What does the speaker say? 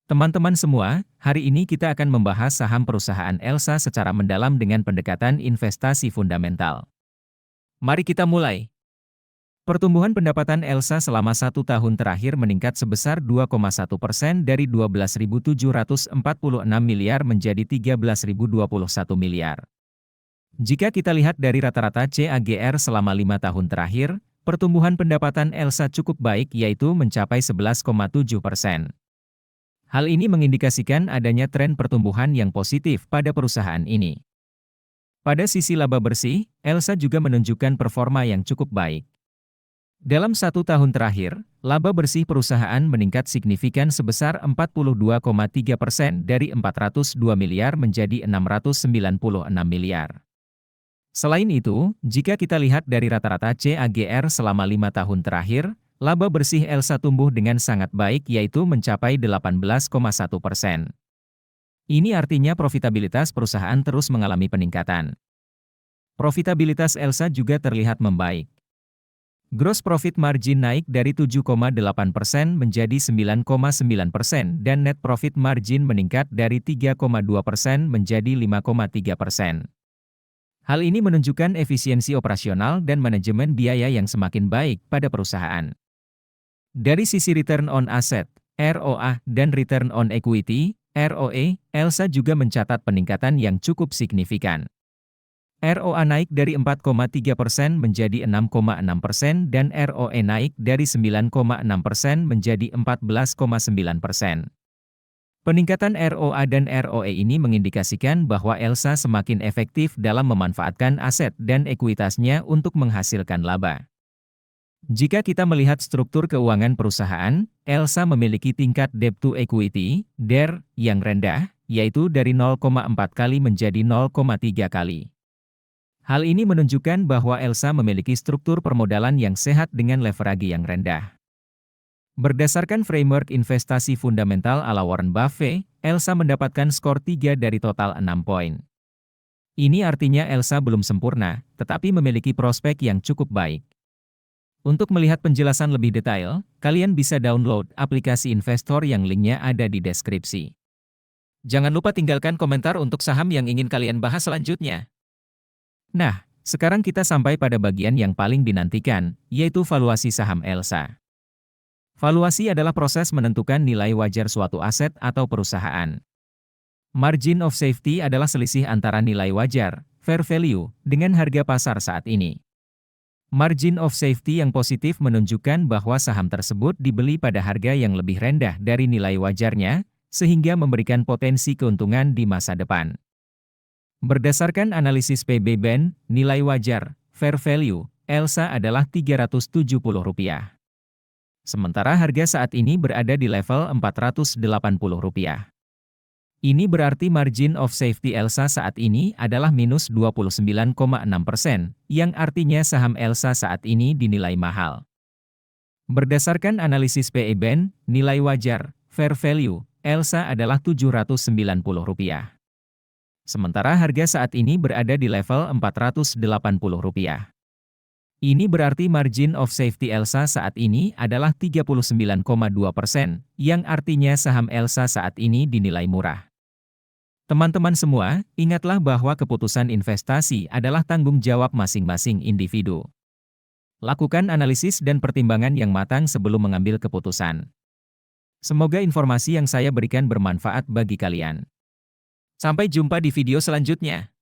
Teman-teman semua, hari ini kita akan membahas saham perusahaan Elsa secara mendalam dengan pendekatan investasi fundamental. Mari kita mulai. Pertumbuhan pendapatan Elsa selama 1 tahun terakhir meningkat sebesar 2,1% dari 12.746 miliar menjadi 13.021 miliar. Jika kita lihat dari rata-rata CAGR selama 5 tahun terakhir, pertumbuhan pendapatan Elsa cukup baik yaitu mencapai 11,7%. Hal ini mengindikasikan adanya tren pertumbuhan yang positif pada perusahaan ini. Pada sisi laba bersih, Elsa juga menunjukkan performa yang cukup baik. Dalam 1 tahun terakhir, laba bersih perusahaan meningkat signifikan sebesar 42,3% dari 402 miliar menjadi 696 miliar. Selain itu, jika kita lihat dari rata-rata CAGR selama 5 tahun terakhir, laba bersih Elsa tumbuh dengan sangat baik yaitu mencapai 18,1%. Ini artinya profitabilitas perusahaan terus mengalami peningkatan. Profitabilitas Elsa juga terlihat membaik. Gross profit margin naik dari 7,8% menjadi 9,9% dan net profit margin meningkat dari 3,2% menjadi 5,3%. Hal ini menunjukkan efisiensi operasional dan manajemen biaya yang semakin baik pada perusahaan. Dari sisi return on asset, ROA, dan return on equity, ROE, Elsa juga mencatat peningkatan yang cukup signifikan. ROA naik dari 4,3% menjadi 6,6% dan ROE naik dari 9,6% menjadi 14,9%. Peningkatan ROA dan ROE ini mengindikasikan bahwa Elsa semakin efektif dalam memanfaatkan aset dan ekuitasnya untuk menghasilkan laba. Jika kita melihat struktur keuangan perusahaan, Elsa memiliki tingkat debt to equity, DER, yang rendah, yaitu dari 0,4 kali menjadi 0,3 kali. Hal ini menunjukkan bahwa Elsa memiliki struktur permodalan yang sehat dengan leverage yang rendah. Berdasarkan framework investasi fundamental ala Warren Buffett, Elsa mendapatkan skor 3 dari total 6 poin. Ini artinya Elsa belum sempurna, tetapi memiliki prospek yang cukup baik. Untuk melihat penjelasan lebih detail, kalian bisa download aplikasi investor yang linknya ada di deskripsi. Jangan lupa tinggalkan komentar untuk saham yang ingin kalian bahas selanjutnya. Nah, sekarang kita sampai pada bagian yang paling dinantikan, yaitu valuasi saham Elsa. Valuasi adalah proses menentukan nilai wajar suatu aset atau perusahaan. Margin of safety adalah selisih antara nilai wajar, fair value, dengan harga pasar saat ini. Margin of safety yang positif menunjukkan bahwa saham tersebut dibeli pada harga yang lebih rendah dari nilai wajarnya, sehingga memberikan potensi keuntungan di masa depan. Berdasarkan analisis PB-BEN, nilai wajar, fair value, Elsa adalah Rp370. Sementara harga saat ini berada di level Rp480. Ini berarti margin of safety Elsa saat ini adalah minus 29,6%, yang artinya saham Elsa saat ini dinilai mahal. Berdasarkan analisis PE-BEN, nilai wajar, fair value, Elsa adalah Rp790. Sementara harga saat ini berada di level Rp480. Ini berarti margin of safety Elsa saat ini adalah 39,2%, yang artinya saham Elsa saat ini dinilai murah. Teman-teman semua, ingatlah bahwa keputusan investasi adalah tanggung jawab masing-masing individu. Lakukan analisis dan pertimbangan yang matang sebelum mengambil keputusan. Semoga informasi yang saya berikan bermanfaat bagi kalian. Sampai jumpa di video selanjutnya.